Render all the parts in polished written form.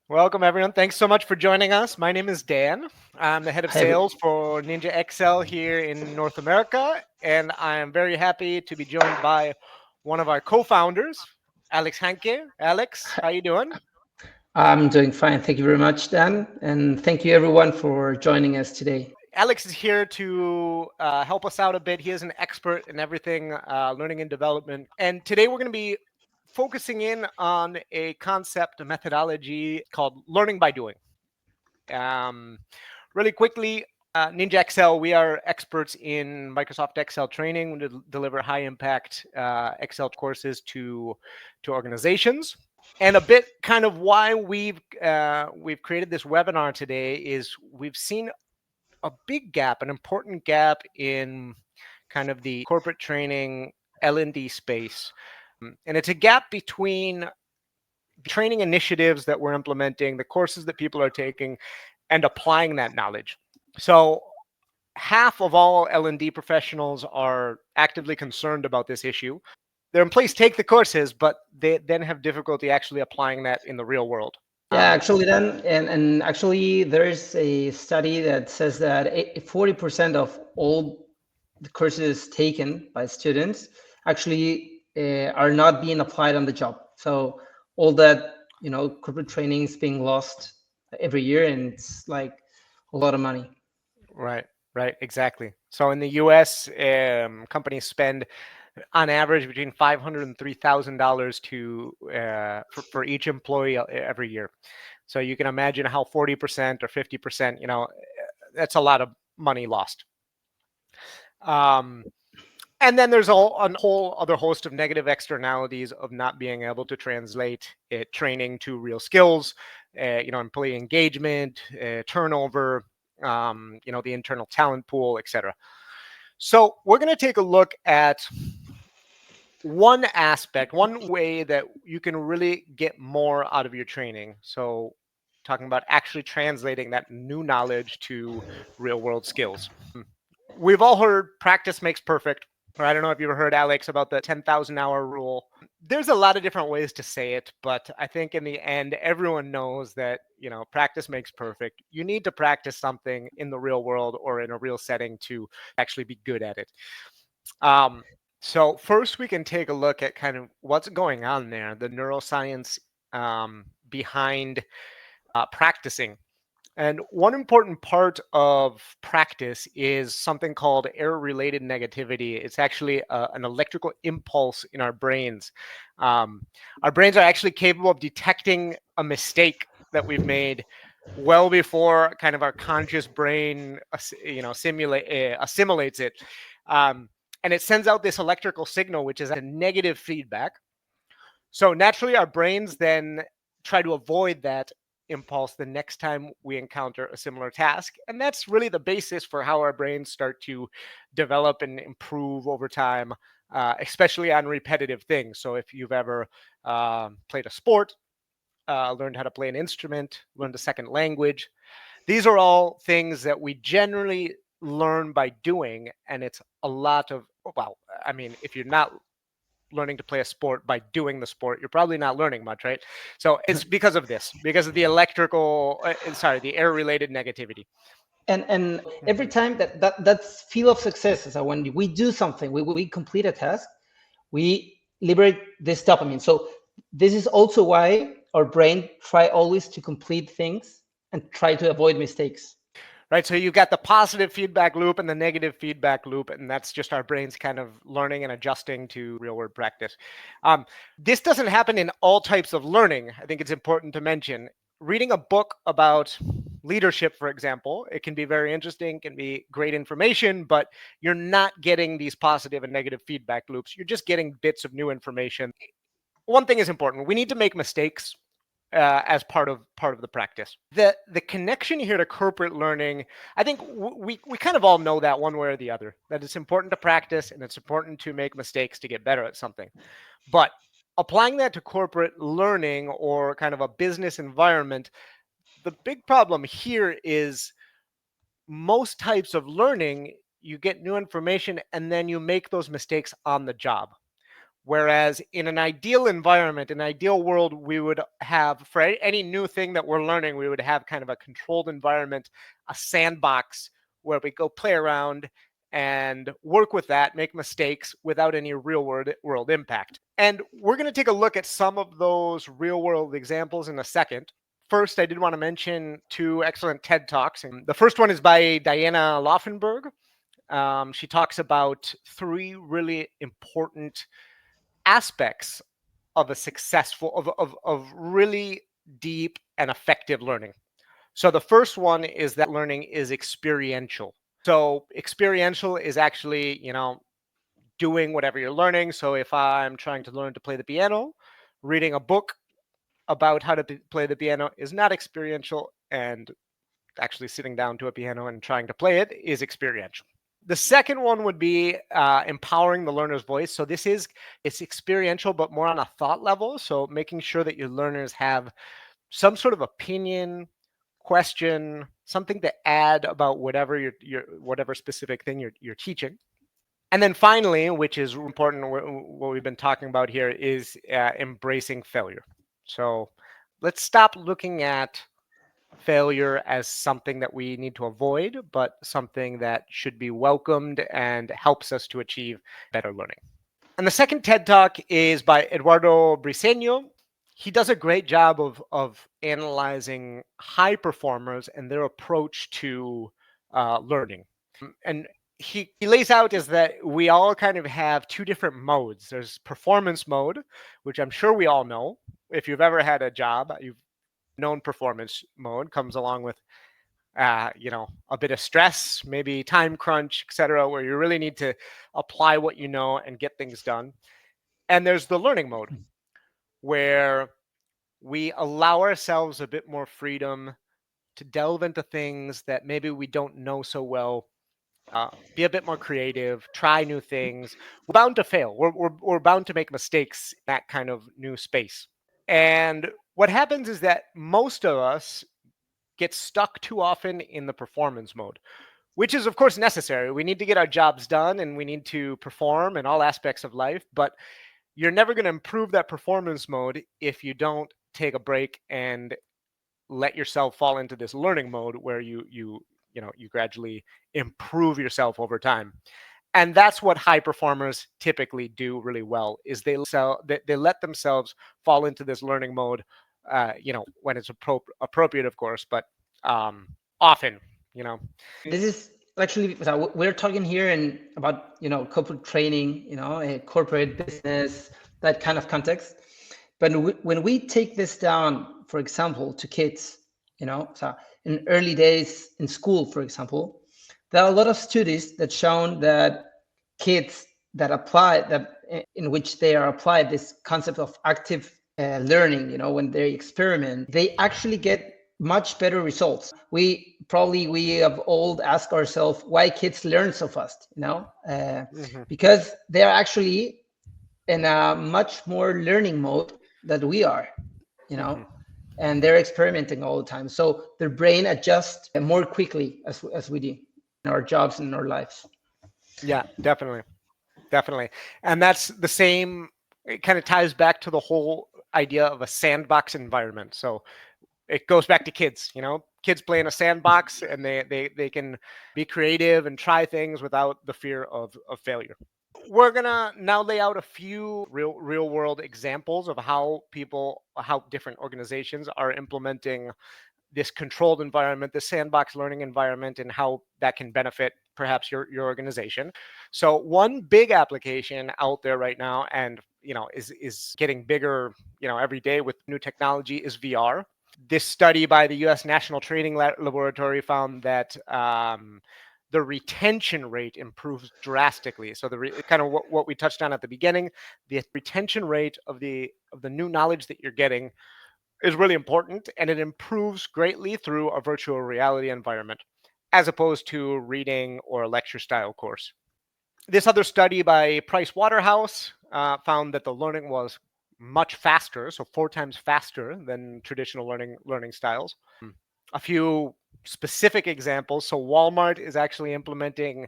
Welcome, everyone. Thanks so much for joining us. My name is Dan. I'm the head of Hi, every- sales for Ninja XL here in North America, and I am very happy to be joined by one of our co-founders, Alex Hanke. Alex, hi- how you doing? I'm doing fine. Thank you very much, Dan. And thank you, everyone, for joining us today. Alex is here to help us out a bit. He is an expert in everything learning and development. And today we're going to be focusing in on a concept, a methodology called learning by doing. Really quickly, Ninja Excel, we are experts in Microsoft Excel training. We deliver high impact Excel courses to organizations. And a bit kind of why we've created this webinar today is we've seen a big gap, an important gap in kind of the corporate training L&D space. And it's a gap between training initiatives that we're implementing, the courses that people are taking, and applying that knowledge. So half of all L&D professionals are actively concerned about this issue. Their employees take the courses, but they then have difficulty actually applying that in the real world. Yeah, actually, Dan, and actually, there is a study that says that 40% of all the courses taken by students actually are not being applied on the job. So all that, corporate training is being lost every year, and it's like a lot of money. Right, exactly. So in the U.S., companies spend on average between $500 and $3,000 for each employee every year. So you can imagine how 40% or 50%, that's a lot of money lost. And then there's a whole other host of negative externalities of not being able to translate training to real skills, employee engagement, turnover, the internal talent pool, etc. So we're going to take a look at one aspect, one way that you can really get more out of your training. So talking about actually translating that new knowledge to real world skills. We've all heard practice makes perfect. Or I don't know if you've heard, Alex, about the 10,000 hour rule. There's a lot of different ways to say it, but I think in the end, everyone knows that, practice makes perfect. You need to practice something in the real world or in a real setting to actually be good at it. So first we can take a look at kind of what's going on there, the neuroscience behind practicing. And one important part of practice is something called error-related negativity. It's actually an electrical impulse in our brains. Our brains are actually capable of detecting a mistake that we've made well before kind of our conscious brain, assimilates it. And it sends out this electrical signal, which is a negative feedback. So naturally, our brains then try to avoid that impulse the next time we encounter a similar task. And that's really the basis for how our brains start to develop and improve over time, especially on repetitive things. So if you've ever played a sport, learned how to play an instrument, learned a second language, these are all things that we generally learn by doing. And it's a lot of, well, I mean, if you're not learning to play a sport by doing the sport, you're probably not learning much, right? So it's because of this, because of the the error related negativity. And every time that's feel of success. So when we do something, we complete a task, we liberate this dopamine. So this is also why our brain try always to complete things and try to avoid mistakes. Right. So you've got the positive feedback loop and the negative feedback loop, and that's just our brains kind of learning and adjusting to real world practice. This doesn't happen in all types of learning. I think it's important to mention. Reading a book about leadership, for example, it can be very interesting, can be great information, but you're not getting these positive and negative feedback loops. You're just getting bits of new information. One thing is important. We need to make mistakes as part of the practice. The connection here to corporate learning, I think we kind of all know that one way or the other, that it's important to practice and it's important to make mistakes to get better at something. But applying that to corporate learning or kind of a business environment, the big problem here is most types of learning, you get new information and then you make those mistakes on the job. Whereas in an ideal environment, an ideal world, we would have, for any new thing that we're learning, we would have kind of a controlled environment, a sandbox where we go play around and work with that, make mistakes without any real world impact. And we're going to take a look at some of those real world examples in a second. First, I did want to mention two excellent TED Talks. And the first one is by Diana Laufenberg. She talks about three really important aspects of a successful, of really deep and effective learning. So the first one is that learning is experiential. So experiential is actually, doing whatever you're learning. So if I'm trying to learn to play the piano, reading a book about how to play the piano is not experiential, and actually sitting down to a piano and trying to play it is experiential. The second one would be empowering the learner's voice. So it's experiential, but more on a thought level. So making sure that your learners have some sort of opinion, question, something to add about whatever whatever specific thing you're teaching. And then finally, which is important, what we've been talking about here is embracing failure. So let's stop looking at failure as something that we need to avoid, but something that should be welcomed and helps us to achieve better learning. And the second TED Talk is by Eduardo Briseño. He does a great job of analyzing high performers and their approach to learning. And he lays out is that we all kind of have two different modes. There's performance mode, which I'm sure we all know. If you've ever had a job, you've known performance mode comes along with a bit of stress, maybe time crunch, etc., where you really need to apply what you know and get things done. And there's the learning mode, where we allow ourselves a bit more freedom to delve into things that maybe we don't know so well, be a bit more creative, try new things. We're bound to fail. We're bound to make mistakes in that kind of new space. And what happens is that most of us get stuck too often in the performance mode, which is, of course, necessary. We need to get our jobs done and we need to perform in all aspects of life. But you're never going to improve that performance mode if you don't take a break and let yourself fall into this learning mode where you gradually improve yourself over time. And that's what high performers typically do really well, is they let themselves fall into this learning mode, when it's appropriate, of course, but often. This is actually, so we're talking here about corporate training, a corporate business, that kind of context. But when we take this down, for example, to kids, so in early days in school, for example, there are a lot of studies that shown that kids in which they are applied this concept of active learning, when they experiment, they actually get much better results. We have all asked ourselves why kids learn so fast, because they are actually in a much more learning mode than we are, and they're experimenting all the time. So their brain adjusts more quickly as we do in our jobs and in our lives. Yeah, definitely. And that's the same, it kind of ties back to the whole idea of a sandbox environment. So it goes back to kids, kids play in a sandbox and they can be creative and try things without the fear of failure. We're gonna now lay out a few real world examples of how different organizations are implementing this controlled environment, the sandbox learning environment, and how that can benefit perhaps your organization. So one big application out there right now, and is getting bigger every day with new technology, is VR. This study by the U.S. National Training Laboratory found that the retention rate improves drastically. So kind of what we touched on at the beginning, the retention rate of the new knowledge that you're getting is really important, and it improves greatly through a virtual reality environment, as opposed to reading or a lecture style course. This other study by Price Waterhouse found that the learning was much faster, so 4 times faster than traditional learning styles. A few specific examples. So Walmart is actually implementing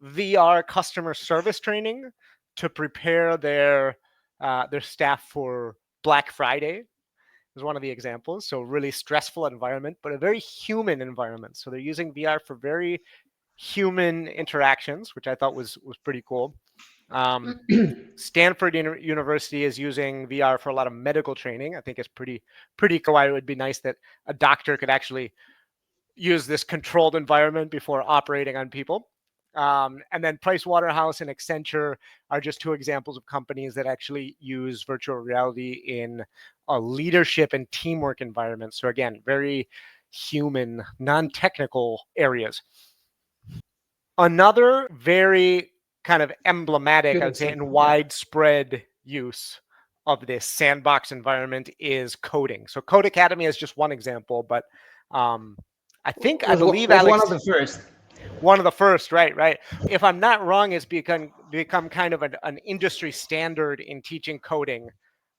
VR customer service training to prepare their their staff for Black Friday is one of the examples. So really stressful environment, but a very human environment. So they're using VR for very human interactions, which I thought was pretty cool. Stanford University is using VR for a lot of medical training. I think it's pretty cool. Why it would be nice that a doctor could actually use this controlled environment before operating on people. And then Price Waterhouse and Accenture are just two examples of companies that actually use virtual reality in a leadership and teamwork environment. So again, very human, non-technical areas. Another very kind of emblematic, I'd say, and widespread use of this sandbox environment is coding. So Code Academy is just one example, but I believe Alex, one of the first. One of the first, right. If I'm not wrong, it's become kind of an industry standard in teaching coding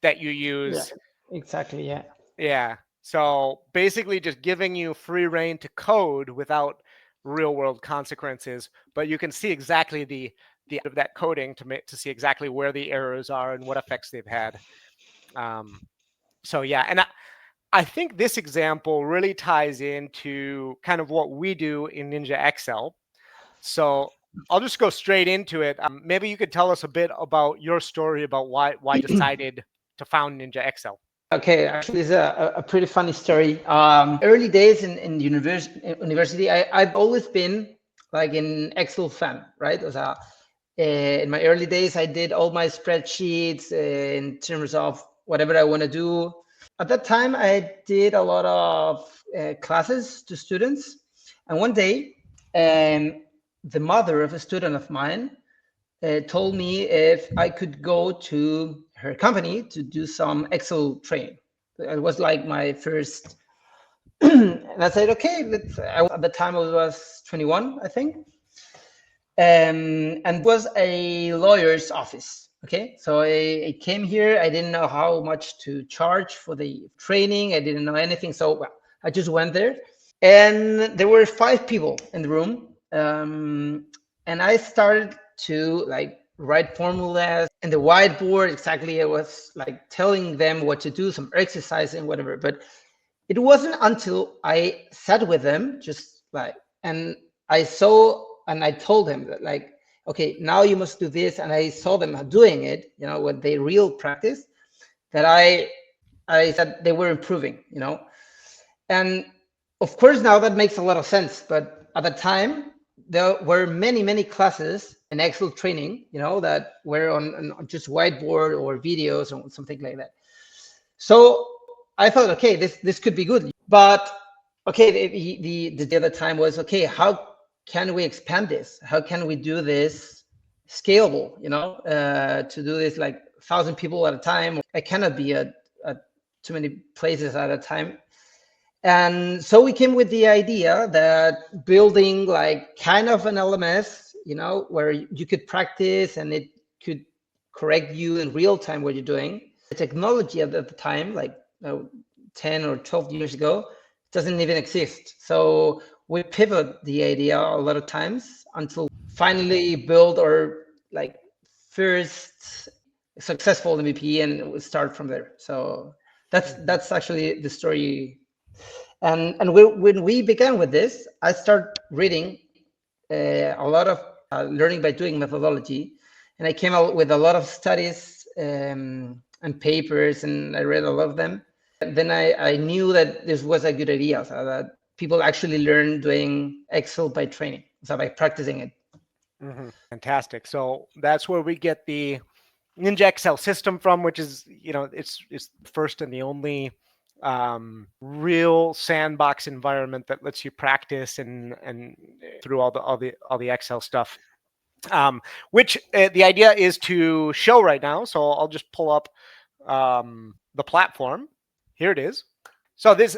that you use. Yeah, exactly, yeah. Yeah. So basically just giving you free reign to code without real world consequences, but you can see exactly the end of that coding to see exactly where the errors are and what effects they've had. So yeah, and I think this example really ties into kind of what we do in Ninja XL. So I'll just go straight into it. Maybe you could tell us a bit about your story about why decided to found Ninja XL. Okay, actually, it's a pretty funny story. Early days in university, I've always been like an Excel fan, right? In my early days, I did all my spreadsheets in terms of whatever I want to do. At that time, I did a lot of classes to students. And one day, the mother of a student of mine told me if I could go to her company to do some Excel training. It was like my first, and I said, okay, at the time I was 21, I think. And it was a lawyer's office. Okay, so I came here. I didn't know how much to charge for the training. I didn't know anything. So I just went there. And there were 5 people in the room. And I started to like write formulas and the whiteboard. Exactly, I was like telling them what to do, some exercise and whatever. But it wasn't until I sat with them, just like, and I saw and I told them that, like, okay, now you must do this, and I saw them doing it, you know, with their real practice, that I said they were improving, you know. And of course now that makes a lot of sense, but at the time there were many classes in Excel training, you know, that were on just whiteboard or videos or something like that. So I thought, okay, this could be good. But okay, the other time was, okay, how can we expand this? How can we do this scalable, you know, to do this like 1,000 people at a time? I cannot be at too many places at a time. And so we came with the idea that building like kind of an LMS, you know, where you could practice and it could correct you in real time what you're doing. The technology at the time, like 10 or 12 years ago, doesn't even exist. So we pivot the idea a lot of times until finally build our like first successful MVP, and we start from there. So that's actually the story. And when we began with this, I started reading a lot of learning by doing methodology, and I came out with a lot of studies and papers, and I read a lot of them. And then I knew that this was a good idea, so that people actually learn doing Excel by training, so by practicing it. Mm-hmm. Fantastic. So that's where we get the Ninja XL system from, which is, you know, it's first and the only real sandbox environment that lets you practice and through all the Excel stuff. Which the idea is to show right now. So I'll just pull up the platform. Here it is. So this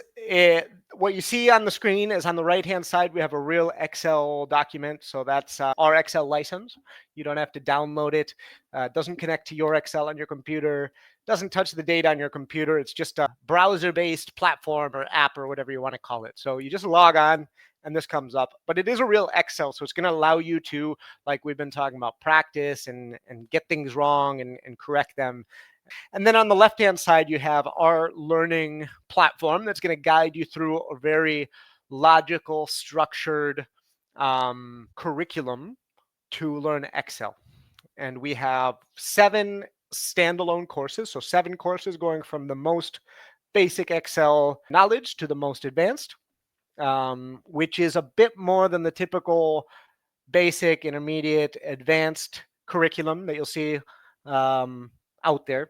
what you see on the screen is on the right-hand side, we have a real Excel document. So that's our Excel license. You don't have to download it. It doesn't connect to your Excel on your computer. Doesn't touch the data on your computer. It's just a browser-based platform or app or whatever you want to call it. So you just log on and this comes up. But it is a real Excel. So it's going to allow you to, like we've been talking about, practice and get things wrong and correct them. And then on the left-hand side, you have our learning platform that's going to guide you through a very logical, structured curriculum to learn Excel. And we have 7 standalone courses. So 7 courses going from the most basic Excel knowledge to the most advanced, which is a bit more than the typical basic, intermediate, advanced curriculum that you'll see out there.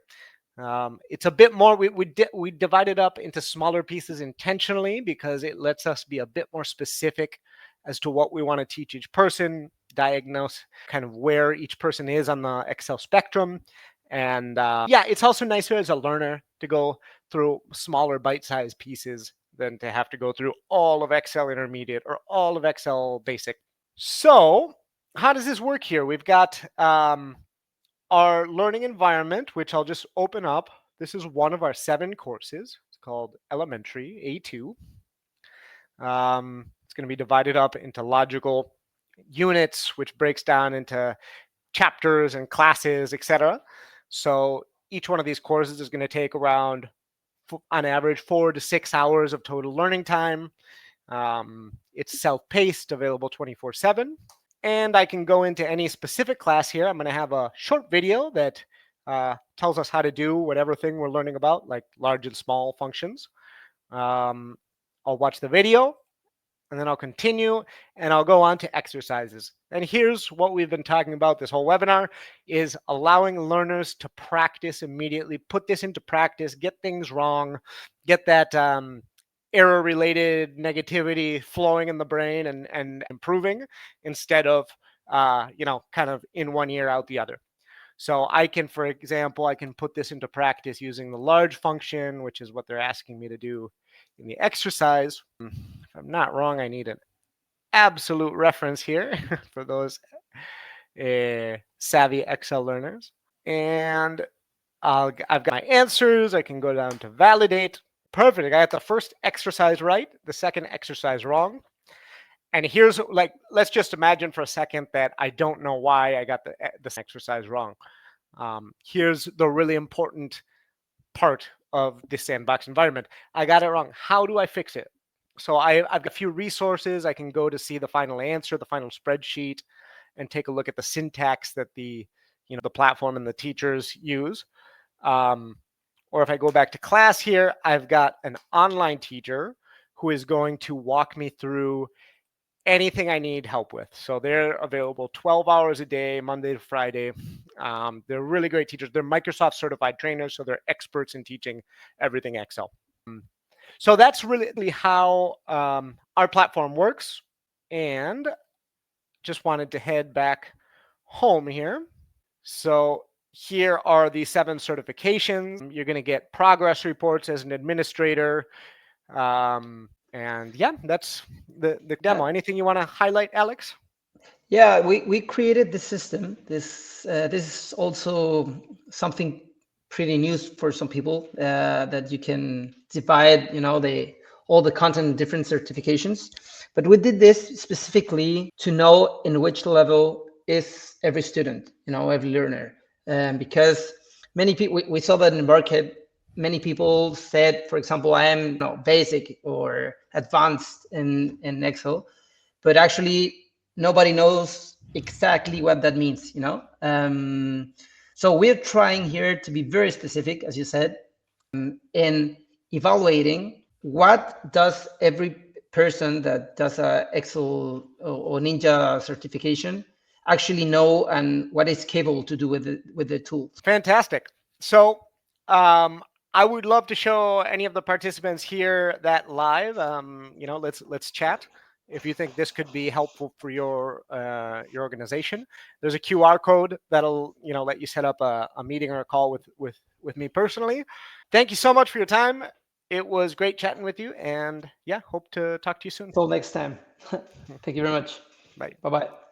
It's a bit more, we divide it up into smaller pieces intentionally because it lets us be a bit more specific as to what we want to teach each person, diagnose kind of where each person is on the Excel spectrum. And yeah, it's also nicer as a learner to go through smaller bite-sized pieces than to have to go through all of Excel Intermediate or all of Excel Basic. So how does this work here? We've got our learning environment, which I'll just open up. This is one of our 7 courses. It's called Elementary A2. It's going to be divided up into logical units, which breaks down into chapters and classes, etc. So each one of these courses is going to take around, on average, 4 to 6 hours of total learning time. It's self-paced, available 24/7. And I can go into any specific class here. I'm going to have a short video that tells us how to do whatever thing we're learning about, like large and small functions. I'll watch the video, and then I'll continue, and I'll go on to exercises. And here's what we've been talking about this whole webinar, is allowing learners to practice immediately, put this into practice, get things wrong, get that error-related negativity flowing in the brain and improving instead of, kind of in one ear out the other. So I can, for example, I can put this into practice using the large function, which is what they're asking me to do in the exercise. If I'm not wrong, I need an absolute reference here for those savvy Excel learners. And I've got my answers. I can go down to validate. Perfect. I got the first exercise right, the second exercise wrong. And here's, like, let's just imagine for a second that I don't know why I got this exercise wrong. Here's the really important part of the sandbox environment. I got it wrong. How do I fix it? So I've got a few resources. I can go to see the final answer, the final spreadsheet, and take a look at the syntax that the platform and the teachers use. Or if I go back to class here, I've got an online teacher who is going to walk me through anything I need help with. So they're available 12 hours a day, Monday to Friday. They're really great teachers. They're Microsoft certified trainers, so they're experts in teaching everything Excel. So that's really how our platform works. And just wanted to head back home here. So here are the 7 certifications. You're going to get progress reports as an administrator. And yeah, that's the demo. Anything you want to highlight, Alex? Yeah, we created the system. This is also something pretty new for some people, that you can divide, all the content in different certifications. But we did this specifically to know in which level is every student, every learner, because many people, we saw that in the market. Many people said, for example, I am basic or advanced in Excel, but actually nobody knows exactly what that means, So we're trying here to be very specific, as you said, in evaluating what does every person that does a Excel or Ninja certification actually know and what is capable to do with the tools. Fantastic. So I would love to show any of the participants here that live. Let's chat. If you think this could be helpful for your organization, there's a QR code that'll let you set up a meeting or a call with me personally. Thank you so much for your time. It was great chatting with you, and yeah, hope to talk to you soon. Until next time. Thank you very much. Bye. Bye-bye.